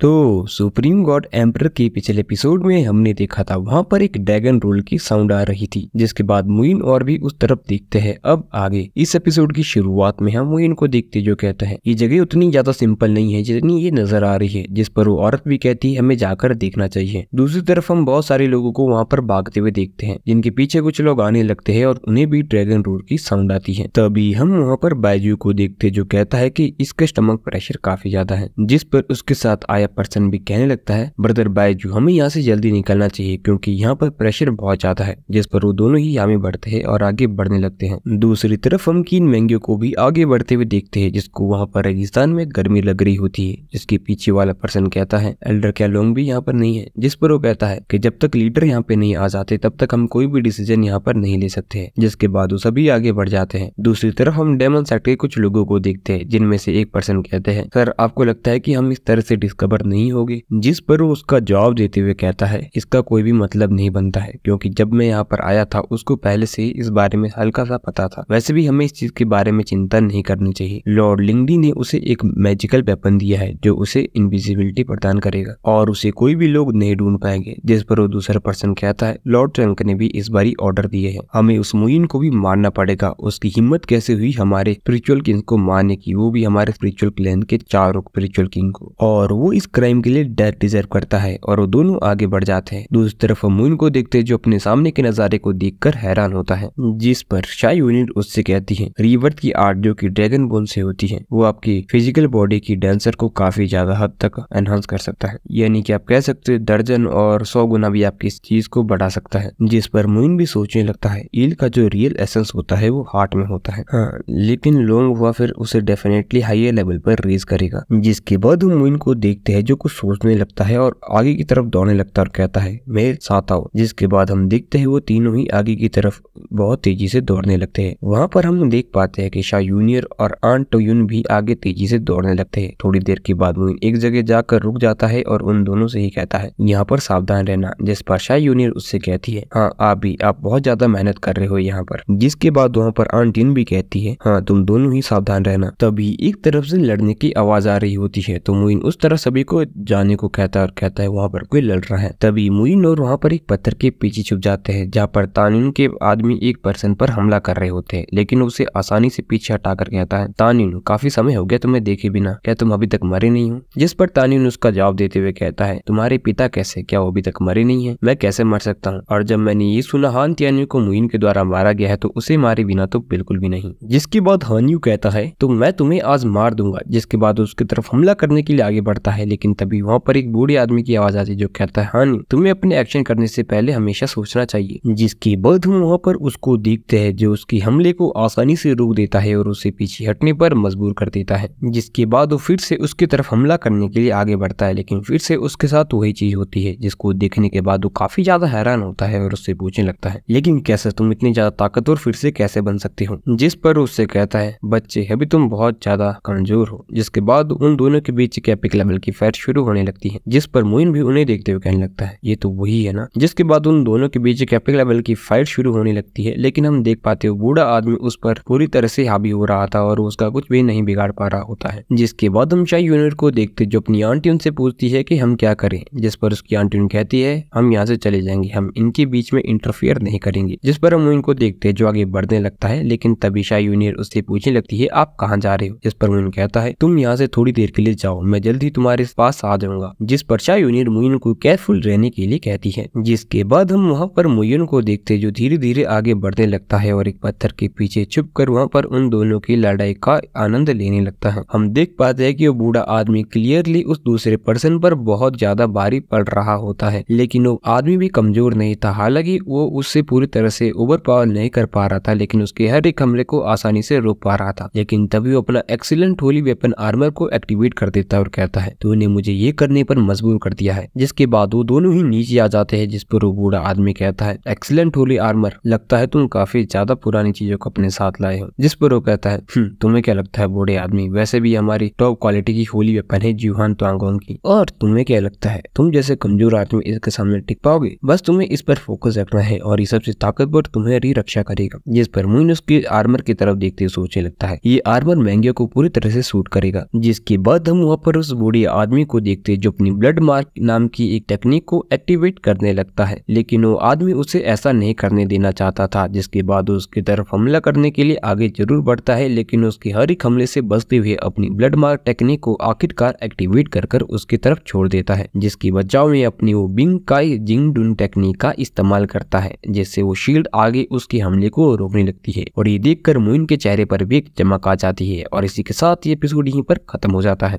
तो supreme God emperor के पिछले एपिसोड में हमने देखा था वहां पर एक ड्रैगन रोल की साउंड आ रही थी, जिसके बाद मुइन और भी उस तरफ देखते हैं। अब आगे इस एपिसोड की शुरुआत में हम मुइन को देखते जो कहते हैं ये जगह उतनी ज्यादा सिंपल नहीं है जितनी ये नजर आ रही है, जिस पर वो औरत भी कहती है हमें जाकर देखना चाहिए। दूसरी तरफ हम बहुत सारे लोगों को वहाँ पर भागते हुए देखते हैं, जिनके पीछे कुछ लोग आने लगते हैं और उन्हें भी ड्रैगन रोल की साउंड आती है। तभी हम वहाँ पर बायजू को देखते जो कहता है कि इसका स्टमक प्रेशर काफी ज्यादा है, जिस पर उसके साथ आया पर्सन भी कहने लगता है ब्रदर बायजू हमें यहाँ से जल्दी निकलना चाहिए क्योंकि यहाँ पर प्रेशर बहुत ज्यादा है। जिस पर वो दोनों ही आगे बढ़ते हैं और आगे बढ़ने लगते हैं। दूसरी तरफ हम कीन मेंग्यो को भी आगे बढ़ते हुए देखते हैं, जिसको वहाँ पर रेगिस्तान में गर्मी लग रही होती है। जिसके पीछे वाला पर्सन कहता है एल्डर क्या लोग भी यहाँ पर नहीं है, जिस पर वो कहता है कि जब तक लीडर यहाँ पे नहीं आ जाते तब तक हम कोई भी डिसीजन यहाँ पर नहीं ले सकते हैं। जिसके बाद वो सभी आगे बढ़ जाते हैं। दूसरी तरफ हम डेमन सेक्ट के कुछ लोगों को देखते हैं, जिनमें से एक पर्सन कहते हैं सर आपको लगता है कि हम इस तरह से डिस्कवर नहीं होंगे, जिस पर वो उसका जवाब देते हुए कहता है इसका कोई भी मतलब नहीं बनता है क्योंकि जब मैं यहाँ पर आया था उसको पहले से ही इस बारे में हल्का सा पता था। वैसे भी हमें इस चीज के बारे में चिंता नहीं करनी चाहिए। लॉर्ड लिंगडी ने उसे एक मैजिकल वेपन दिया है जो उसे इनविजिबिलिटी प्रदान करेगा और उसे कोई भी लोग नहीं ढूंढ पाएंगे। जिस पर वो दूसरा पर्सन कहता है लॉर्ड ट्रंक ने भी इस बारी ऑर्डर दिए हैं, हमें उस मुइन को भी मारना पड़ेगा। उसकी हिम्मत कैसे हुई हमारे स्पिरिचुअल किंग को मारने की, वो भी हमारे स्पिरिचुअल क्लैन के चारों स्पिरिचुअल किंग को, और वो इस क्राइम के लिए डेथ डिजर्व करता है। और वो दोनों आगे बढ़ जाते हैं। दूसरी तरफ हम मुइन को देखते हैं जो अपने सामने के नजारे को देखकर हैरान होता है, जिस पर शाई यूनिट उससे कहती है रीवर्थ की आर्ट जो कि ड्रैगन बोन से होती है वो आपकी फिजिकल बॉडी की डेंसर को काफी ज्यादा हद तक एनहांस कर सकता है, यानी कि आप कह सकते हैं दर्जन और 100 गुना भी आपकी इस चीज को बढ़ा सकता है। जिस पर मुइन भी सोचने लगता है ईल का जो रियल एसेंस होता है वो हार्ट में होता है, हाँ लेकिन लॉन्ग हुआ फिर उसे डेफिनेटली हाईयर लेवल पर रेज करेगा। जिसके बाद हम मुइन को देखते हैं जो कुछ सोचने लगता है और आगे की तरफ दौड़ने लगता है और कहता है मेरे साथ आओ। जिसके बाद हम देखते हैं वो तीनों ही आगे की तरफ बहुत तेजी से दौड़ने लगते हैं। वहाँ पर हम देख पाते हैं कि शाह यूनियर और आंट टोयुन भी आगे तेजी से दौड़ने लगते हैं। थोड़ी देर के बाद वो एक जगह जाकर रुक जाता है और उन दोनों से ही कहता है यहाँ पर सावधान रहना। जिस पर शाह यूनियर उससे कहती है हाँ आप बहुत ज्यादा मेहनत कर रहे हो यहाँ पर। जिसके बाद वहाँ पर आंट टिन भी कहती है हाँ तुम दोनों ही सावधान रहना। तभी एक तरफ से लड़ने की आवाज आ रही होती है तो मुइन उस तरह सभी को जाने को कहता है और कहता है वहाँ पर कोई लड़ रहा है। तभी मुइन और वहाँ पर एक पत्थर के पीछे छुप जाते हैं जहाँ पर तानिन के आदमी एक पर्सन पर हमला कर रहे होते हैं, लेकिन उसे आसानी से पीछे हटाकर कहता है तानिन काफी समय हो गया तुम्हें देखे बिना, क्या तुम अभी तक मरे नहीं हो? जिस पर तानिन उसका जवाब देते हुए कहता है तुम्हारे पिता कैसे, क्या वो अभी तक मरे नहीं है? मैं कैसे मर सकता हूँ? और जब मैंने ये सुना हान तियान्यू को मुइन के द्वारा मारा गया है तो उसे मारे बिना तो बिल्कुल भी नहीं। जिसके बाद हान्यू कहता है तो मैं तुम्हें आज मार दूंगा। जिसके बाद उसकी तरफ हमला करने के लिए आगे बढ़ता है, लेकिन तभी वहाँ पर एक बूढ़े आदमी की आवाज आती है जो कहता है हान्यू तुम्हें अपने एक्शन करने से पहले हमेशा सोचना चाहिए। जिसके बाद हम वहाँ पर उसको देखते हैं जो उसकी हमले को आसानी से रोक देता है और उसे पीछे हटने पर मजबूर कर देता है। जिसके बाद वो फिर से उसकी तरफ हमला करने के लिए आगे बढ़ता है, लेकिन फिर से उसके साथ वही चीज होती है। जिसको देखने के बाद वो काफी ज्यादा हैरान होता है और उससे पूछने लगता है लेकिन कैसे तुम इतनी ज्यादा ताकतवर फिर से कैसे बन सकते हो? जिस पर उससे कहता है बच्चे अभी तुम बहुत ज्यादा कमजोर हो। जिसके बाद उन दोनों के बीच एक एपिक लेवल की फाइट शुरू होने लगती है, जिस पर मुइन भी उन्हें देखते हुए कहने लगता है ये तो वही है ना। जिसके बाद उन दोनों के बीच एक एपिक लेवल की फाइट शुरू होने लगती है, लेकिन हम देख पाते हो बूढ़ा आदमी उस पर पूरी तरह से हावी हो रहा था और उसका कुछ भी नहीं बिगाड़ पा रहा होता है। जिसके बाद हम शाह यूनिट को देखते जो अपनी आंटी उनसे पूछती है कि हम क्या करें। जिस पर उसकी आंटी कहती है हम यहाँ से चले जाएंगे, हम इनके बीच में इंटरफेयर नहीं करेंगे। जिस पर हम इनको देखते जो आगे बढ़ने लगता है, लेकिन तभी शाह यूनिट उससे पूछने लगती है आप कहाँ जा रहे हो? जिस पर मुइन कहता है तुम यहाँ से थोड़ी देर के लिए जाओ, मैं जल्दी तुम्हारे पास आ जाऊंगा। जिस पर शाह यूनिट मुइन को केयरफुल रहने के लिए कहती है। जिसके बाद हम वहाँ पर मुइन को देखते जो धीरे धीरे आगे बढ़ने लगता है और एक पत्थर के पीछे छुपकर वहाँ पर उन दोनों की लड़ाई का आनंद लेने लगता है। हम देख पाते हैं कि वो बूढ़ा आदमी क्लियरली उस दूसरे पर्सन पर बहुत ज्यादा भारी पड़ रहा होता है, लेकिन वो आदमी भी कमजोर नहीं था। हालांकि वो उससे पूरी तरह से ओवर पावर नहीं कर पा रहा था, लेकिन उसके हर एक हमले को आसानी से रोक पा रहा था। लेकिन तभी वो अपना एक्सीलेंट होली वेपन आर्मर को एक्टिवेट कर देता है और कहता है तूने मुझे ये करने पर मजबूर कर दिया है। जिसके बाद वो दोनों ही नीचे आ जाते हैं। जिस पर वो बूढ़ा आदमी कहता है एक्सीलेंट होली आर्मर, लगता है तुम काफी ज्यादा पुरानी चीजों को अपने साथ लाए हो। जिस पर वो कहता है तुम्हें क्या लगता है बूढ़े आदमी, वैसे भी हमारी टॉप क्वालिटी की होली वेपन है ज्यूहान त्वांगोंग की, और तुम्हें क्या लगता है तुम जैसे कमजोर आदमी इसके सामने टिक पाओगे? बस तुम्हें इस पर फोकस रखना है और ये सबसे ताकतवर तुम्हारी रक्षा करेगा। जिस पर मुइन उसके आर्मर की तरफ देखते हुए सोचने लगता है ये आर्मर मेंग्यो को पूरी तरह से सूट करेगा। जिसके बाद हम वहाँ पर उस बूढ़े आदमी को देखते जो अपनी ब्लड मार्क नाम की एक टेक्निक को एक्टिवेट करने लगता है, लेकिन वो आदमी उसे ऐसा नहीं करने देना चाहता था, जिसके बाद उसकी तरफ हमला करने के लिए आगे जरूर बढ़ता है, लेकिन उसके हर एक हमले से बचते हुए अपनी ब्लड मार्क टेक्निक को आखिरकार एक्टिवेट कर उसकी तरफ छोड़ देता है, जिसकी बचाव में अपनी वो बिंग काई जिंग डुन टेक्निक का इस्तेमाल करता है, जिससे वो शील्ड आगे उसके हमले को रोकने लगती है। और ये देखकर मुइन के चेहरे पर भी एक चमक आ जाती है और इसी के साथ ये एपिसोड यहीं पर खत्म हो जाता है।